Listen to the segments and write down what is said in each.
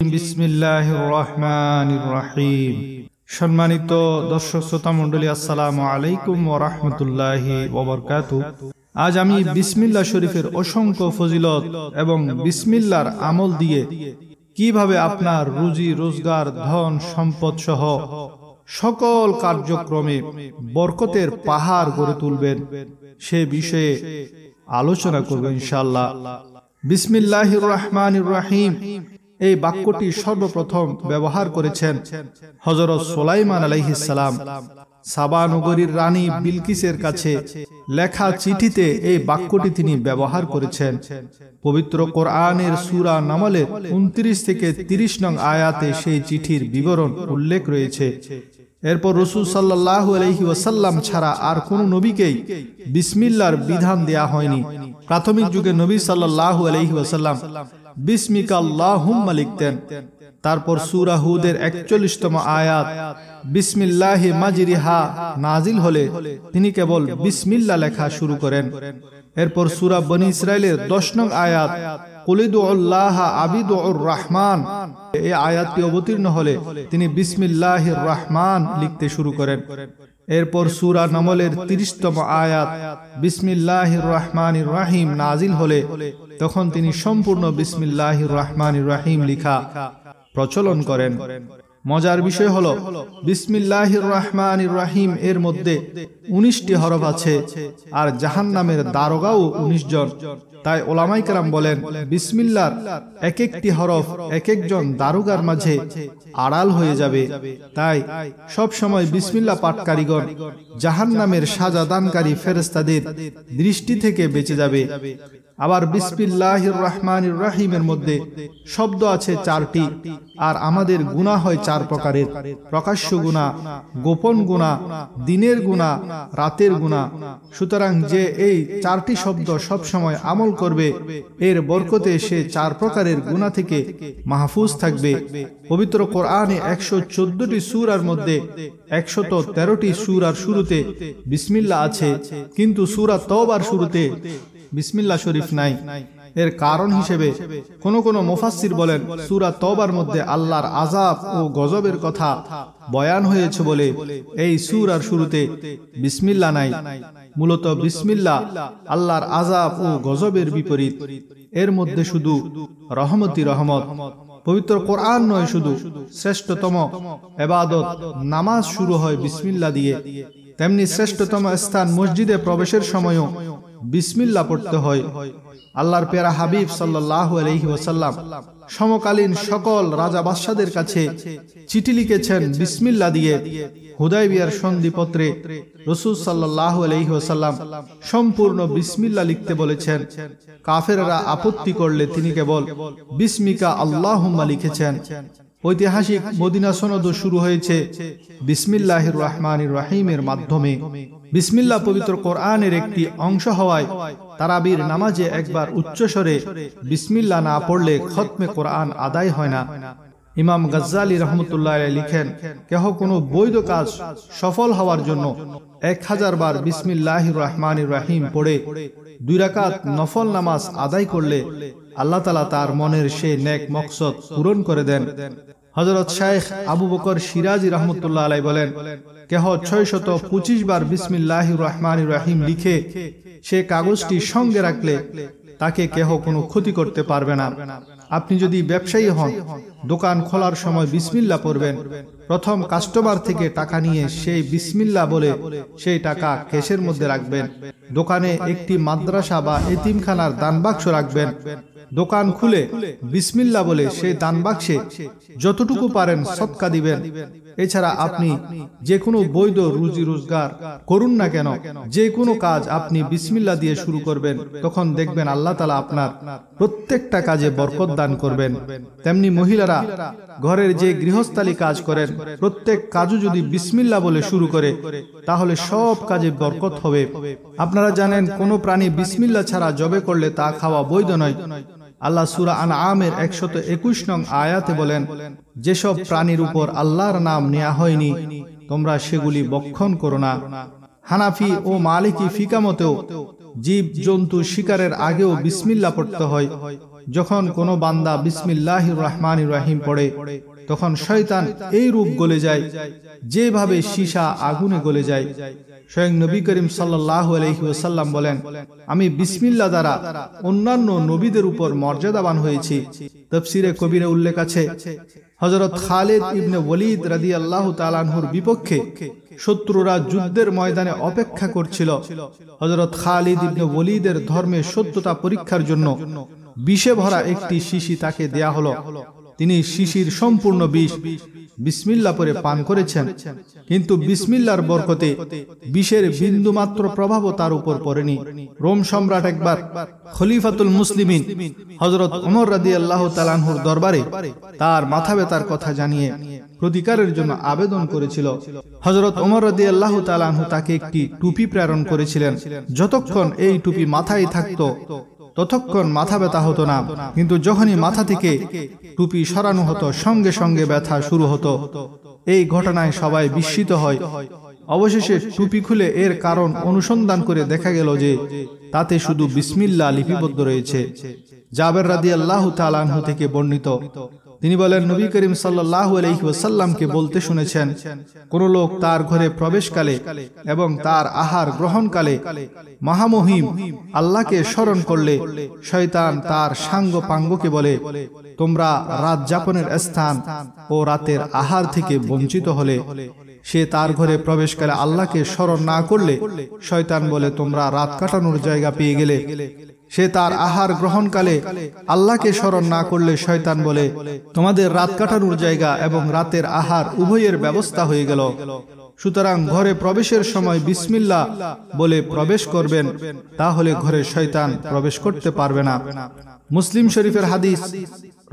বিসমিল্লাহির রহমানির রহিম। সম্মানিত দর্শক শ্রোতা মণ্ডলী, আসসালামু আলাইকুম ওয়া রাহমাতুল্লাহি ওয়া বারাকাতুহু। আজ আমি বিসমিল্লাহ শরীফের অসংখ্য ফজিলত এবং বিসমিল্লাহর আমল দিয়ে কিভাবে আপনার রুজি রোজগার, ধন সম্পদ সহ সকল কার্যক্রমে বরকতের পাহাড় গড়ে তুলবেন সে বিষয়ে আলোচনা করব ইনশাআল্লাহ। বিসমিল্লাহির রহমানির রহিম এই বাক্যটি সর্বপ্রথম ব্যবহার করেছেন হযরত সুলাইমান আলাইহিস সালাম। সাবা নগরীর রানী বিলকিসের কাছে লেখা চিঠিতে এই বাক্যটি তিনি ব্যবহার করেছেন। পবিত্র কোরআনের সূরা নামলের 29 থেকে 30 নং আয়াতে সেই চিঠির বিবরণ উল্লেখ রয়েছে। এরপর রাসূল সাল্লাল্লাহু আলাইহি ওয়াসাল্লাম ছাড়া আর কোন নবীকেই বিসমিল্লাহর বিধান দেয়া হয়নি। প্রাথমিক যুগে নবী সাল্লাল্লাহু আলাইহি ওয়াসাল্লাম বিসমিকা আল্লাহুম্মা লিখতেন। তারপর সূরা হুদের 41তম আয়াত বিসমিল্লাহি মাজরিহা নাজিল হলে তিনি কেবল বিসমিল্লাহ লেখা শুরু করেন। এরপর সূরা বনী ইসরাইলের 10 নং আয়াত কুলিদুল্লাহ আবিদুর রহমান এই আয়াতটি অবতীর্ণ হলে তিনি বিসমিল্লাহির রহমান লিখতে শুরু করেন। এরপর সূরা নামলের 30তম আয়াত বিসমিল্লাহির রহমানির রহিম নাজিল হলে তখন তিনি সম্পূর্ণ বিসমিল্লাহির রহমানির রহিম লিখা প্রচলন করেন। মজার বিষয় হলো বিসমিল্লাহির রহমানির রহিম এর মধ্যে 19টি হরফ আছে, আর জাহান্নামের দারোগাও 19 জন। তাই ওলামায়ে কেরাম বলেন বিসমিল্লাহর এক একটি হরফ এক একজন দারোগার মাঝে আড়াল হয়ে যাবে। তাই সব সময় বিসমিল্লাহ পাঠকারীগণ জাহান্নামের সাজা দানকারী ফেরেশতাদের দৃষ্টি থেকে বেঁচে যাবে। আবার বিসমিল্লাহির রহমানির রহিমের মধ্যে শব্দ আছে 4টি, আর আমাদের গুনাহ হয় 4 প্রকারের: প্রকাশ্য গুনাহ, গোপন গুনাহ, দিনের গুনাহ, রাতের গুনাহ। সুতরাং যে এই 4টি শব্দ সব সময় আমল করবে এর বরকতে সে 4 প্রকারের গুনাহ থেকে মাহফুজ থাকবে। পবিত্র কোরআনে 114টি সূরার মধ্যে 113টি সূরার শুরুতে বিসমিল্লাহ আছে, কিন্তু সূরা তওবার শুরুতে বিসমিল্লাহ শরীফ নাই। এর কারণ হিসেবে কোন মুফাসসির বলেন সূরা তওবার মধ্যে আল্লাহর আযাব ও গজবের কথা বয়ান হয়েছে বলে এই সূরার শুরুতে বিসমিল্লাহ নাই। মূলত বিসমিল্লাহ আল্লাহর আযাব ও গজবের বিপরীত। এর মধ্যে শুধু রহমতি রহমত। পবিত্র কোরআন নয়, শুধু শ্রেষ্ঠতম ইবাদত নামাজ শুরু হয় বিসমিল্লাহ দিয়ে। তেমনি শ্রেষ্ঠতম স্থান মসজিদে প্রবেশের সময়ও বিসমিল্লাহ পড়তে হয়। আল্লাহর প্যারা হাবিব সাল্লাল্লাহু আলাইহি ওয়াসাল্লাম সমকালীন সকল রাজা বাদশাদের কাছে চিঠি লিখেছেন বিসমিল্লাহ দিয়ে। হুদায়বিয়ার সন্ধিপত্রে রাসূল সাল্লাল্লাহু আলাইহি ওয়াসাল্লাম সম্পূর্ণ বিসমিল্লাহ লিখতে বলেছেন। কাফেররা আপত্তি করলে তিনি কেবল বিসমিকা আল্লাহুম্মা লিখেছেন। ঐতিহাসিক মদিনা সনদও শুরু হয়েছে বিসমিল্লাহির রহমানির রহিমের মাধ্যমে। বিসমিল্লাহ পবিত্র কোরআনের একটি অংশ হওয়ায় তারাবির নামাজে একবার উচ্চস্বরে বিসমিল্লাহ না পড়লে খতমে কোরআন আদায় হয় না। ইমাম গাজ্জালী রাহমাতুল্লাহ আলাইহি লিখেন, কেহ কোনো বৈধ কাজ সফল হওয়ার জন্য 1000 বার বিসমিল্লাহির রহমানির রহিম পড়ে 2 রাকাত নফল নামাজ আদায় করলে আল্লাহ তাআলা তার মনের সেই নেক মকসদ পূরণ করে দেন। হযরত শাইখ আবু বকর শিরাজি রাহমাতুল্লাহ আলাইহি বলেন, কেহ 625 বার বিসমিল্লাহির রহমানির রহিম লিখে সে কাগজটি সঙ্গে রাখলে তাকে কেহ কোনো ক্ষতি করতে পারবে না। আপনি যদি ব্যবসায়ী হন, দোকান খোলার সময় বিসমিল্লাহ পড়বেন। প্রথম কাস্টমার থেকে টাকা নিয়ে সেই বিসমিল্লাহ বলে সেই টাকা কেশের মধ্যে রাখবেন। দোকানে একটি মাদ্রাসা বা এতিমখানার দানবাক্স রাখবেন। দোকান খুলে বিসমিল্লাহ বলে সেই দানবাক্সে যতটুকু পারেন সদকা দিবেন। এছাড়া আপনি যে কোনো বৈধ রুজি রোজগার করুন না কেন, যে কোনো কাজ আপনি বিসমিল্লাহ দিয়ে শুরু করবেন, তখন দেখবেন আল্লাহ তাআলা আপনার প্রত্যেকটা কাজে বরকত দান করবেন। তেমনি মহিলারা ঘরের যে গৃহস্থালী কাজ করেন, প্রত্যেক কাজও যদি বিসমিল্লাহ বলে শুরু করে তাহলে সব কাজে বরকত হবে। আপনারা জানেন কোন প্রাণী বিসমিল্লাহ ছাড়া জবে করলে তা খাওয়া বৈধ নয়। আল্লাহ সূরা আনআমের 121 নং আয়াতে বলেন, যেসব প্রাণীর উপর আল্লাহর নাম নেওয়া হয়নি তোমরা সেগুলি ভক্ষণ করো না। হানাফি ও মালিকি ফিকা মতেও জীব জন্তু শিকারের আগেও বিসমিল্লাহ পড়তে হয়। যখন কোনো বান্দা বিসমিল্লাহির রহমানির রহিম পড়ে তখন শয়তান এই রূপ গলে যায় যেভাবে সীসা আগুনে গলে যায়। স্বয়ং নবী করিম সাল্লাল্লাহু আলাইহি ওয়াসাল্লাম বলেন, আমি বিসমিল্লাহ দ্বারা অন্যান্য নবীদের উপর মর্যাদাবান হয়েছি। তাফসীরে কবিরে উল্লেখ আছে, হযরত খালিদ ইবনে ওয়ালিদ রাদিয়াল্লাহু তাআলা আনহুর বিপক্ষে শত্রুরা যুদ্ধের ময়দানে অপেক্ষা করছিল। হযরত খালিদ ইবনে ওয়ালিদের ধর্মের সত্যতা পরীক্ষার জন্য বিষে ভরা একটি শিশি তাকে দেয়া হলো। তিনি শিশির সম্পূর্ণ বিষ বিসমিল্লাহ পরে পান করেছেন, কিন্তু বিসমিল্লাহর বরকতে বিষের বিন্দুমাত্র প্রভাবও তার উপর পড়েনি। রোম সম্রাট একবার খলিফাতুল মুসলিমিন হযরত ওমর রাদিয়াল্লাহু তাআলা আনহুর দরবারে তার মাথা ব্যথার কথা জানিয়ে প্রতিকারের জন্য আবেদন করেছিল। হযরত ওমর রাদিয়াল্লাহু তাআলা আনহু তাকে একটি টুপি প্রেরণ করেছিলেন। যতক্ষণ এই টুপি মাথায় থাকতো ততক্ষণ মাথা ব্যথা হতো না, কিন্তু যখনই মাথা থেকে টুপি সরানো হতো সঙ্গে সঙ্গে ব্যথা শুরু হতো। এই ঘটনায় সবাই বিস্মিত হয়। অবশেষে টুপি খুলে এর কারণ অনুসন্ধান করে দেখা গেল যে তাতে শুধু বিসমিল্লাহ লিপিবদ্ধ রয়েছে। জাবের রাদিয়াল্লাহু তাআলা আনহু থেকে বর্ণিত, তিনি বলেন, নবী করিম সাল্লাল্লাহু আলাইহি ওয়াসাল্লামকে বলতে শুনেছেন, কোন লোক তার ঘরে প্রবেশকালে এবং তার আহার গ্রহণকালে মহামহিম আল্লাহকে স্মরণ করলে শয়তান তার সাঙ্গ পাঙ্গকে বলে, তোমরা রাত যাপনের স্থান ও রাতের আহার থেকে বঞ্চিত হলে। সে তার ঘরে প্রবেশকালে আল্লাহকে স্মরণ না করলে শয়তান বলে, তোমরা রাত কাটানোর জায়গা পেয়ে গেলে। সে তার আহার গ্রহণকালে আল্লাহকে স্মরণ না করলে শয়তান বলে, তোমাদের রাত কাটানোর জায়গা এবং রাতের আহার উভয়ের ব্যবস্থা হয়ে গেল। সুতরাং ঘরে প্রবেশের সময় বিসমিল্লাহ বলে প্রবেশ করবেন, তাহলে ঘরে শয়তান প্রবেশ করতে পারবে না। মুসলিম শরীফের হাদিস,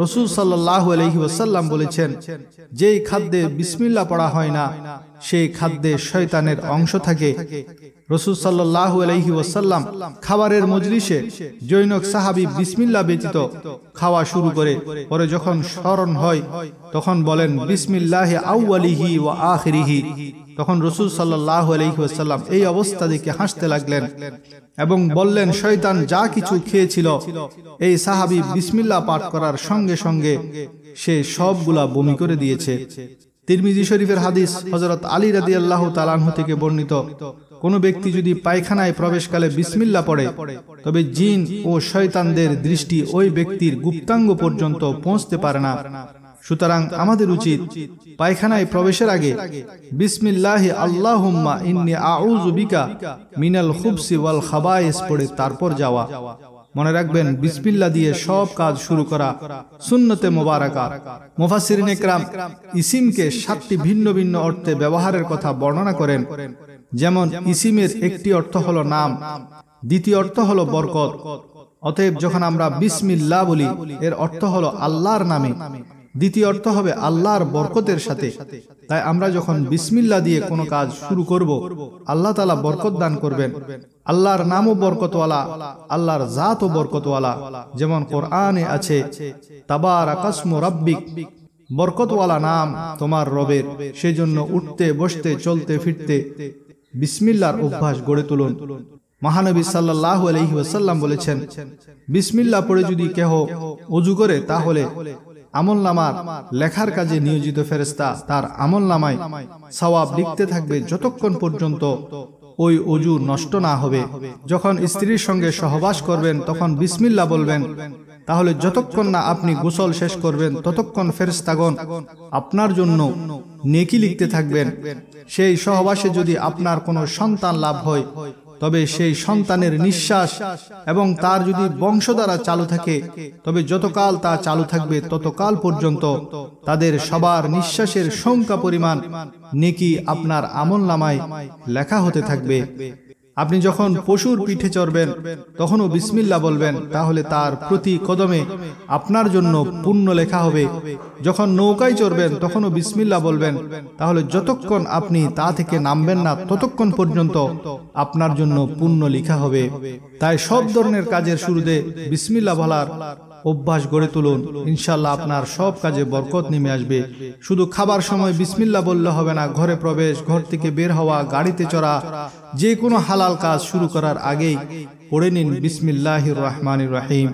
রাসূল সাল্লাল্লাহু আলাইহি ওয়াসাল্লাম বলেছেন, যেই খাদ্যে বিসমিল্লাহ পড়া হয় না সেই খাদ্যে শয়তানের অংশ থাকে। রাসূল সাল্লাল্লাহু আলাইহি ওয়াসাল্লাম খাবারের মজলিসে জৈনক সাহাবী বিসমিল্লাহ ব্যতীত খাওয়া শুরু করে, পরে যখন স্মরণ হয় তখন বলেন বিসমিল্লাহি আউয়ালিহি ওয়া আখিরিহি। তখন রাসূল সাল্লাল্লাহু আলাইহি ওয়াসাল্লাম এই অবস্থা দেখে হাসতে লাগলেন এবং বললেন, শয়তান যা কিছু খেয়েছিল এই সাহাবী বিসমিল্লাহ পাঠ করার সঙ্গে সঙ্গে সে সবগুলা বমি করে দিয়েছে। তিরমিজি শরীফের হাদিস, হযরত আলী রাদিয়াল্লাহু তাআলা আনহু থেকে বর্ণিত, কোন ব্যক্তি যদি পায়খানায় প্রবেশকালে বিসমিল্লাহ পড়ে তবে জিন ও শয়তানদের দৃষ্টি ওই ব্যক্তির গুপ্তাঙ্গ পর্যন্ত পৌঁছতে পারে না। সুতরাং আমাদের উচিত পায়খানায় প্রবেশের আগে বিসমিল্লাহি আল্লাহুম্মা ইন্নী আউযু বিকা মিনাল খুবসি ওয়াল খাবায়েস পড়ে তারপর যাওয়া। মনে রাখবেন, বিসমিল্লাহ দিয়ে সব কাজ শুরু করা সুন্নতে মোবারকা। মুফাসসিরিন ইকরাম ইসিমকে 7টি ভিন্ন ভিন্ন অর্থে ব্যবহারের কথা বর্ণনা করেন। যেমন ইসিমের একটি অর্থ হলো নাম, দ্বিতীয় অর্থ হলো বরকত। অতএব যখন আমরা বিসমিল্লাহ বলি এর অর্থ হলো আল্লাহর নামে, দ্বিতীয় অর্থ হবে আল্লাহর বরকতের সাথে। তাই আমরা যখন বিসমিল্লাহ দিয়ে কোনো কাজ শুরু করব, আল্লাহ তাআলা বরকত দান করবেন। আল্লাহর নামও বরকতওয়ালা, আল্লাহর জাতও বরকতওয়ালা। যেমন কোরআনে আছে, তাবারাকাসমু রাব্বিক, বরকতওয়ালা নাম তোমার রবের, সেজন্য উঠতে বসতে চলতে ফিরতে বিসমিল্লাহর অভ্যাস গড়ে তুলুন। মহানবী সাল্লাল্লাহু আলাইহি ওয়াসাল্লাম বলেছেন, বিসমিল্লাহ পড়ে যদি কেহ ওযু করে তাহলে আমলনামার লেখার কাজে নিয়োজিত ফেরেশতা তার আমলনামায় সওয়াব লিখতে থাকবে যতক্ষণ পর্যন্ত ওই ওযু নষ্ট না হবে। যখন স্ত্রীর সঙ্গে সহবাস করবেন তখন বিসমিল্লাহ বলবেন, তাহলে যতক্ষণ না আপনি গোসল শেষ করবেন ততক্ষণ ফেরেশতাগণ আপনার জন্য নেকি লিখতে থাকবেন। সেই সহবাসে যদি আপনার কোনো সন্তান লাভ হয় তবে সেই সন্তানের নিঃশ্বাস এবং তার যদি বংশধারা চালু থাকে তবে যতকাল তা চালু থাকবে ততকাল পর্যন্ত তাদের সবার নিঃশ্বাসের সংখ্যা পরিমাণ নেকি আপনার আমলনামায় লেখা হতে থাকবে। আপনি যখন পশুর পিঠে চড়বেন তখনও বিসমিল্লাহ বলবেন, তাহলে তার প্রতি কদমে আপনার জন্য পুণ্য লেখা হবে। যখন নৌকায় চড়বেন তখনও বিসমিল্লাহ বলবেন, তাহলে যতক্ষণ আপনি তা থেকে নামবেন না ততক্ষণ পর্যন্ত আপনার জন্য পুণ্য লেখা হবে। তাই সব ধরনের কাজের শুরুতে বিসমিল্লাহ বলার অভ্যাস গড়ে তুলুন, ইনশাআল্লাহ আপনার সব কাজে বরকত নেমে আসবে। শুধু খাবার সময় বিসমিল্লাহ বললে হবে না, ঘরে প্রবেশ, ঘর থেকে বের হওয়া, গাড়িতে চড়া, যে কোনো হালাল কাজ শুরু করার আগেই পড়ে নিন বিসমিল্লাহির রহমানির রহিম।